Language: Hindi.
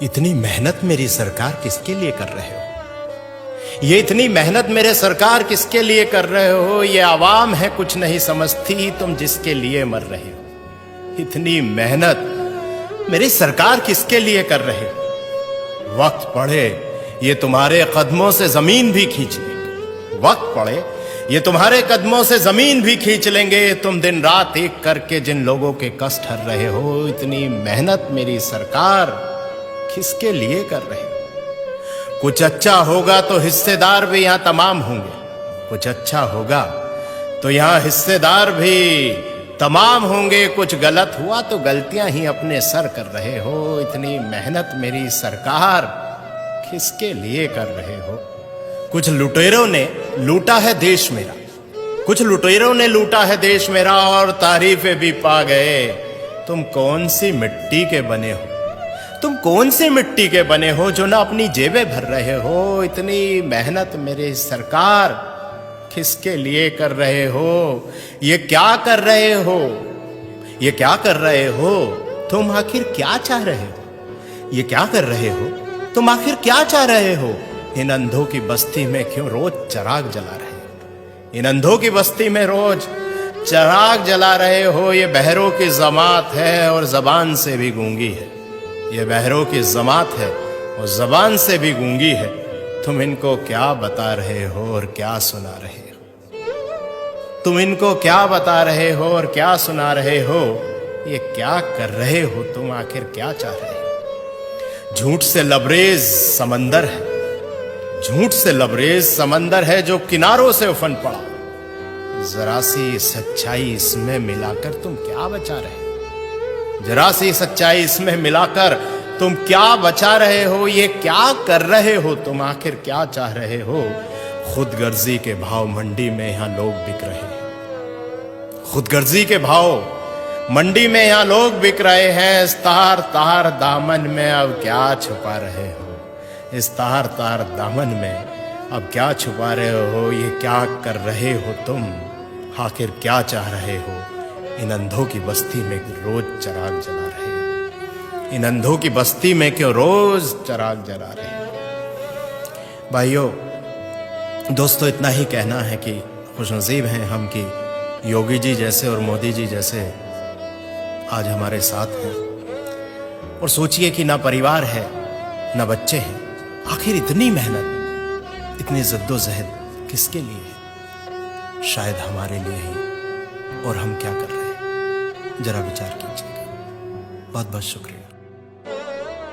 इतनी मेहनत मेरी सरकार किसके लिए कर रहे हो? ये इतनी मेहनत मेरे सरकार किसके लिए कर रहे हो? ये आवाम है कुछ नहीं समझती, तुम जिसके लिए मर रहे हो। इतनी मेहनत मेरी सरकार किसके लिए कर रहे हो? वक्त पड़े ये तुम्हारे कदमों से जमीन भी खींच लेंगे। वक्त पड़े ये तुम्हारे कदमों से जमीन भी खींच लेंगे। तुम दिन रात एक करके जिन लोगों के कष्ट हर रहे हो, इतनी मेहनत मेरी सरकार किसके लिए कर रहे हो? कुछ अच्छा होगा तो हिस्सेदार भी यहां तमाम होंगे। कुछ अच्छा होगा तो यहां हिस्सेदार भी तमाम होंगे। कुछ गलत हुआ तो गलतियां ही अपने सर कर रहे हो। इतनी मेहनत मेरी सरकार किसके लिए कर रहे हो? कुछ लुटेरों ने लूटा है देश मेरा, कुछ लुटेरों ने लूटा है देश मेरा और तारीफें भी पा गए। तुम कौन सी मिट्टी के बने हो? तुम कौन सी मिट्टी के बने हो जो ना अपनी जेबें भर रहे हो? इतनी मेहनत मेरी सरकार किसके लिए कर रहे हो? ये क्या कर रहे हो? ये क्या कर रहे हो? तुम आखिर क्या चाह रहे हो? ये क्या कर रहे हो? तुम आखिर क्या चाह रहे हो? इन अंधों की बस्ती में क्यों रोज चिराग जला रहे हो? इन अंधों की बस्ती में रोज चिराग जला रहे हो। ये बहरों की जमात है और जबान से भी गूंगी है। ये बहरों की जमात है और जबान से भी गूंगी है। तुम इनको क्या बता रहे हो और क्या सुना रहे हो? तुम इनको क्या बता रहे हो और क्या सुना रहे हो? ये क्या कर रहे हो? तुम आखिर क्या चाह रहे हो? झूठ से लबरेज समंदर है, झूठ से लबरेज समंदर है जो किनारों से उफन पड़ा। जरा सी सच्चाई इसमें मिलाकर तुम क्या बचा रहे हो? जरा सी सच्चाई इसमें मिलाकर तुम क्या बचा रहे हो? ये क्या कर रहे हो? तुम आखिर क्या चाह रहे हो? खुदगर्जी के भाव मंडी में यहां लोग बिक रहे हैं। खुदगर्जी के भाव मंडी में यहां लोग बिक रहे हैं। इस तार तार दामन में अब क्या छुपा रहे हो? इस तार तार दामन में अब क्या छुपा रहे हो? ये क्या कर रहे हो तुम? आखिर क्या चाह रहे हो? इन अंधों की बस्ती में रोज चिराग जला रहे हो। इन अंधों की बस्ती में क्यों रोज चिराग जला रहे हो? भाइयों दोस्तों, इतना ही कहना है कि खुशनसीब हैं हम कि योगी जी जैसे और मोदी जी जैसे आज हमारे साथ हैं। और सोचिए कि ना परिवार है ना बच्चे हैं, आखिर इतनी मेहनत इतनी जद्दोजहद किसके लिए है? शायद हमारे लिए ही। और हम क्या कर रहे हैं जरा विचार कीजिएगा। बहुत बहुत शुक्रिया।